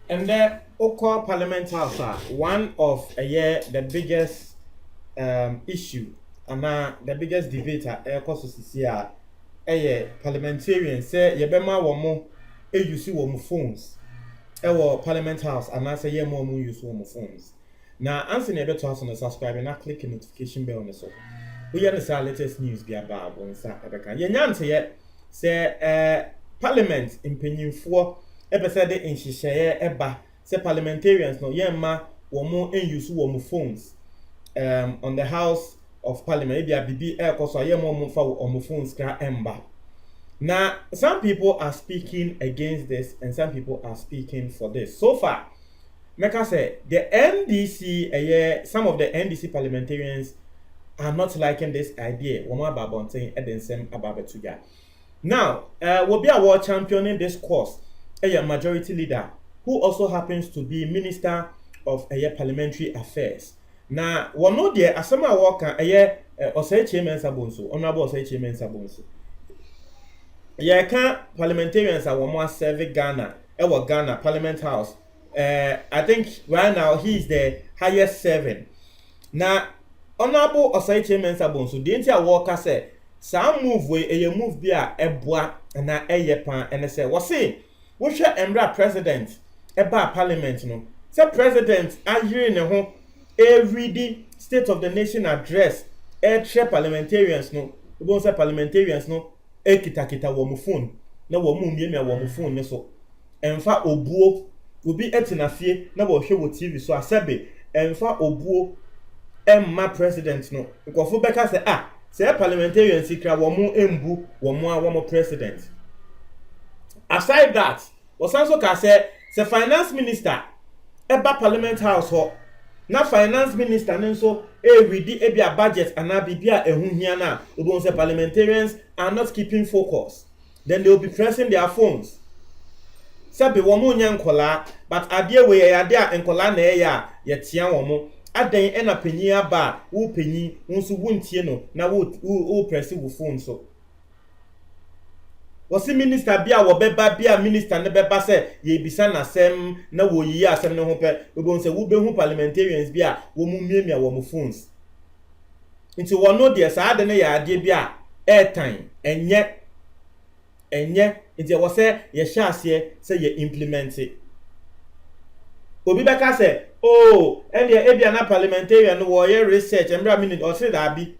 And the Oko Parliament House are one of a year the biggest issue and the biggest debate at Kososia parliamentarians say Yebema Womo use womo phones. Our Parliament House and I say ye more use womo phones. Now answer never to us on the subscribe and click the notification bell on the so. We are the latest news be about on Saturday. Yancy yet say Parliament in Penin 4 episode in Shishaya Eba say parliamentarians no yemma womo use womo phones on the House of Parliament. Maybe a BB air cause or yemo for womo phones kra emba. Now some people are speaking against this and some people are speaking for this. So far, Meka say the NDC some of the NDC parliamentarians are not liking this idea. Womo ababonten edensem ababetuga. Now, we'll be award championing this course. A majority leader who also happens to be Minister of Parliamentary Affairs. Now, one know there Asama Walker Osei Chairman Sabonso, Honorable Osei Chairman Sabonso. Can parliamentarians are one serving Ghana, Ghana Parliament House. I think right now he is the highest serving. Now, Honorable Osei Chairman Sabonso, the entire Walker said, some move way a move be a eboa na pan and say was say we shall embrace president eba parliament no say president ayire ne ho every the state of the nation address share parliamentarians no we go say parliamentarians no kita wo mu phone na wo mu mie wo mu phone ne so emfa obuo obi etina fie na wo hwe wo TV so asebe emfa obuo emma president no nkofo beka say say parliamentarians secret womo embu womo president. Aside that, Osanso ka say finance minister eba parliament house ho na finance minister nso redi ebia budget and bibia ehunhia na we say parliamentarians are not keeping focus. Then they will be pressing their phones. Sabe womo nya nkola but ade we ade a nkola na ye tia womo adan ena panyi aba wo panyi nso wontie no na wo press wo phone so wasi minister bia wo beba bia minister ne beba se ye bisa na sem na wo yi asem ne ho pe we go say wo be hu parliamentarians bia wo mu miamia wo mu phones nti wo no de sa ade ne ya ade bia airtime enye nti wo say ye hye ase say ye implement it obi beka say and the Ebiana parliamentarian no research and minute or say that be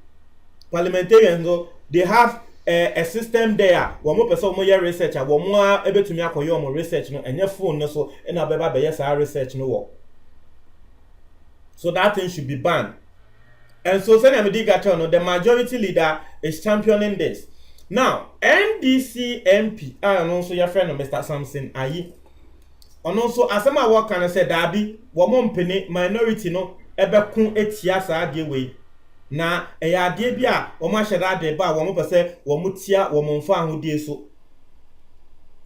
parliamentarians no they have a system there. One more person more research, one more able to me akoyo research no and your phone no so and abeba be yes research no work. So that thing should be banned. And so say me diga no the majority leader is championing this. Now NDC MP and also your friend Mr. Samson Ayi. And also asema work can say dabi womo mpene minority no ebekun etia saa de we na eya de bia womo ahyeda de ba womo pese womo tia womo mfa ahodie so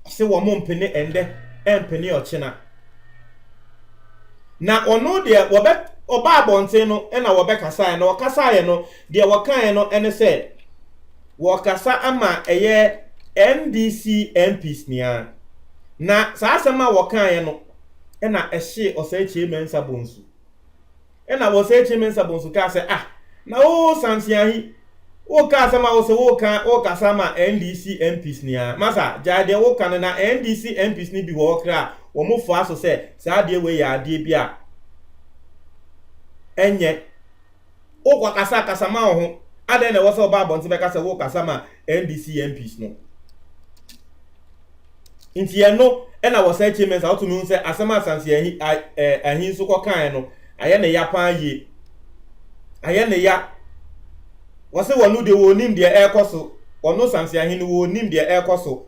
se womo mpene ende empene ochina na ono de oba abonten no na wobekasa na okasa no de wokan no ene se wokasa ama eye NDC MPs nia na saa asema wokan no na ehye Osei Chairman Sabonso na Osei Chairman Sabonso ka say na sansiahi o ka asema o se o ka sama NDC MPs nia masa jade wo kan na NDC MPs ni bi wo kra wo mo fo aso say saa de we ya de bia enye o kwa kasa ma ho ade na wo se oba bonti be ka say wo kasa ma NDC MPs no inti eno ena wo say chairman sa otu say asema asanse ahin so kokan no aye ne ya pan ye aye ne ya wo say wonu de wo nim de ekoso ono sanse ahin wo nim de ekoso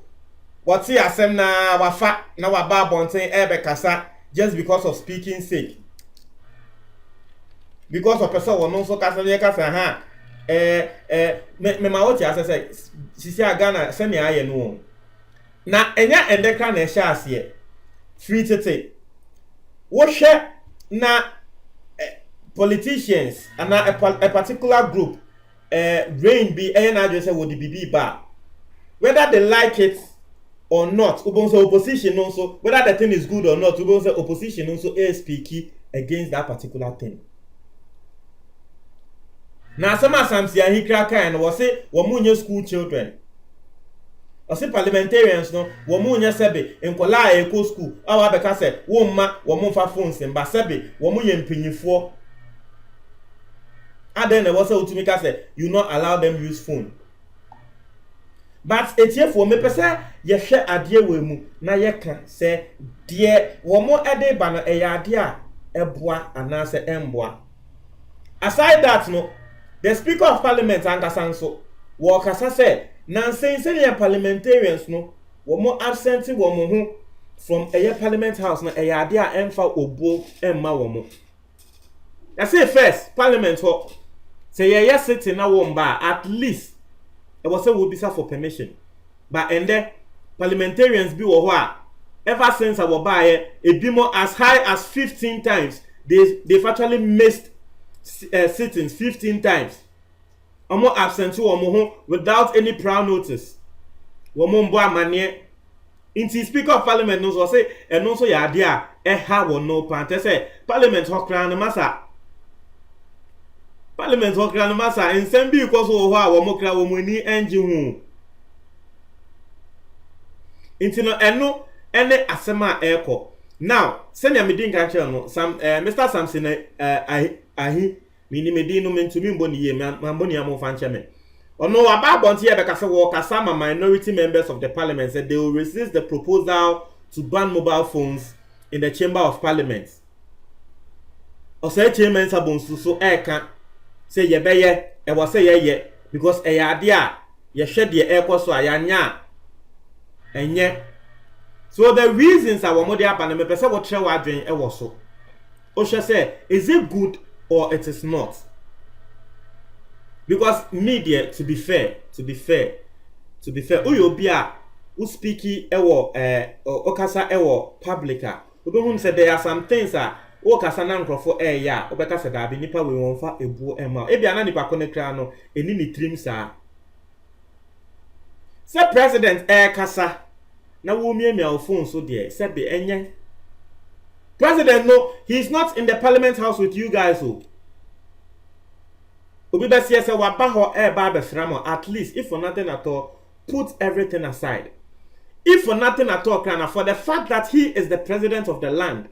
what say asem na wafa na waba bonten ebe kasa just because of speaking sake because of person wono so kasa ha me ma wo ti asese sisi agana se me aye no na enya endekra na ehye ase free tete wo hwe na politicians and a particular group reign be na just say would be bad, whether they like it or not. Ubonso opposition also, whether the thing is good or not, ubonso opposition also is speaking against that particular thing. Now some asamsi ahi kraka and was say womunye school children. I say parliamentarians no womunye sebe enkola eko school. Awa beka say womma womunfa phones and basebe womunye mpinyifo. And then there was a ultimate say you not allow them use phone. But for me pese ye hwe ade we mu na ye ka say de wo mo ede ba no ade a eboa anase emboa. Aside that no, the speaker of parliament ankasa nso wo kasa say nonsense the parliamentarians no wo mo absent wo mo ho from a parliament house na ade a emfa obo emma wo mo. I say first parliament ho say ye sitting na wo mba at least it was say we be for permission. But and there parliamentarians be or ever since our buy a be more as high as 15 times. They've actually missed sittings 15 times. Omo absent to omo without any prior notice. Womo mbo manie. Inti speaker of parliament no so say and also ya dia ha won no pante say parliament hokra no masa. Parliament hokra no masa ensem bi ko so ho a wo mokra wo mani enji hu. Inti no eno ene asema eko. Now, senya me din kan no some Mr. Samson ahi mini me din no mentumi mboni ye mboni am fa nche me. Ono ababonti ye beka se wo kasa ma minority members of the parliament said they will resist the proposal to ban mobile phones in the chamber of parliament. Ose chairman sabonsu so eka say ye beye e was say ye because e ade a ye hwe de ekoso ayanya enye. So the reasons our mother and me pese what try wadwen e wo so. O say is it good or it is not? Because media, to be fair, uyo bia who speaky ewo okasa ewo publica. Ubehun said there are some things o kasa na nkrofo ya obeka said da bi nipa we wonfa ebu ema. E bia na nipa konekra no eni ni trim sa. Say president kasa na wo miemia phone so there say be enye. President no, he's not in the parliament house with you guys so. Obi be say wa ba ho ba be framo at least if for nothing at all put everything aside. If for nothing at all can for the fact that he is the president of the land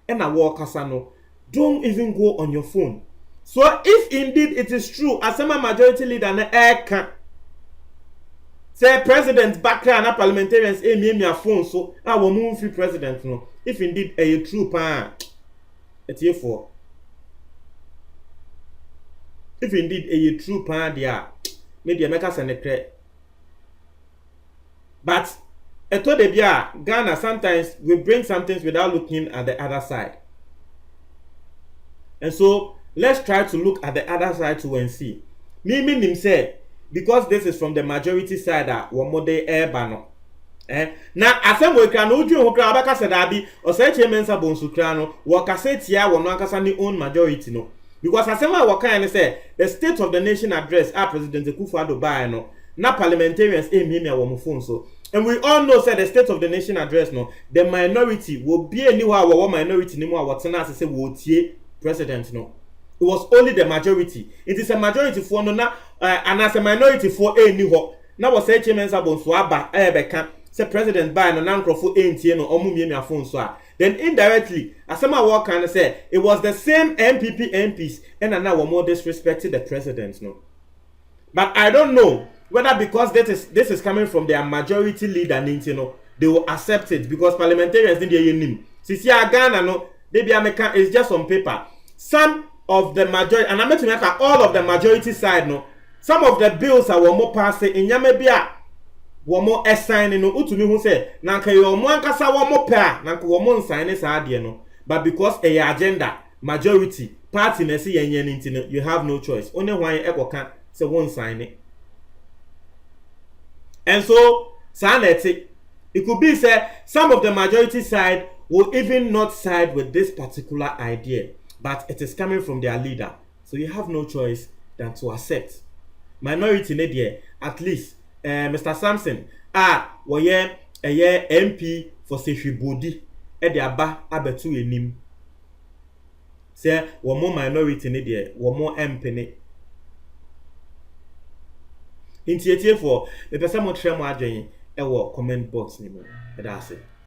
and a war kasano, don't even go on your phone. So if indeed it is true as a majority leader na can say president background na parliamentarians me phone so I will move free president no. If indeed a true pa it's here for. If indeed a true pan dia, maybe make us a but eto de bia Ghana sometimes we bring some things without looking at the other side. And so let's try to look at the other side to and see. Me him say because this is from the majority side that one more day air bano. Na asem we kra no odwu ho kra abaka sedabi o say chairman sabonsu kra no wo kasetia wo no akasa ni own majority no. Because asema wakan say the state of the nation address our president Akufo-Addo buy no na parliamentarians me wo phone so and we all know say the state of the nation address no the minority will be anywhere wo minority ni mu a wotena say wo tie president no it was only the majority it is a majority for no na and as a minority for any ho na wo say chairman sabonsu aba beka say president buy no na nkrofo entie no omu me phone so a then indirectly, Asama Walk can say it was the same MPP MPs and now were more disrespected the president, no. But I don't know whether because this is coming from their majority leader, you know, they will accept it because parliamentarians didn't hear him. Sisi Ghana, no, they be American is just on paper. Some of the majority, and I meant to make all of the majority side, no, some of the bills are more passed in Yamebia. Womo assign no utumi hu say na nka yo mo ankasa womo pe a na nka womo nsign sa ade no but because a agenda majority party na say yenye nti no you have no choice only one ekoka say won sign it. And so sanity it could be say some of the majority side will even not side with this particular idea but it is coming from their leader, so you have no choice than to accept. Minority ne deɛ at least Mr. Samson wɔyɛ MP for Sehwibodi de aba abɛto anim sɛ wɔn minority ne deɛ wɔn mpene ntietiefoɔ mepɛ sɛ mo trɛ mo adwene ɛwɔ comment box ne mu ɛda ase.